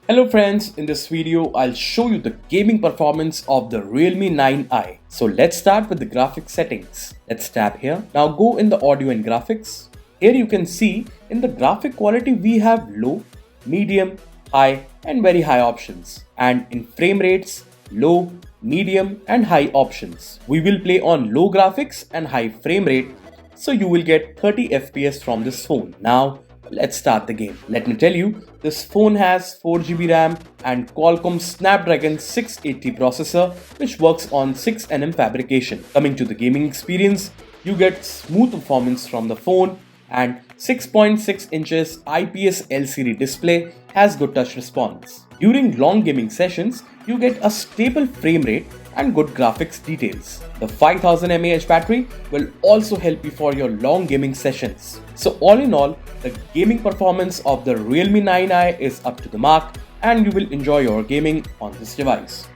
Hello friends, in this video I'll show you the gaming performance of the Realme 9i. So let's start with the graphics settings. Let's tap here. Now go in the audio and graphics. Here you can see in the graphic quality we have low, medium, high and very high options. And in frame rates, low, medium and high options. We will play on low graphics and high frame rate, so you will get 30 FPS from this phone. Now let's start the game. Let me tell you, this phone has 4 GB RAM and Qualcomm Snapdragon 680 processor, which works on 6nm fabrication. Coming to the gaming experience, you get smooth performance from the phone, and 6.6 inches IPS LCD display has good touch response. During long gaming sessions, you get a stable frame rate and good graphics details. The 5000 mAh battery will also help you for your long gaming sessions. So all in all, the gaming performance of the Realme 9i is up to the mark and you will enjoy your gaming on this device.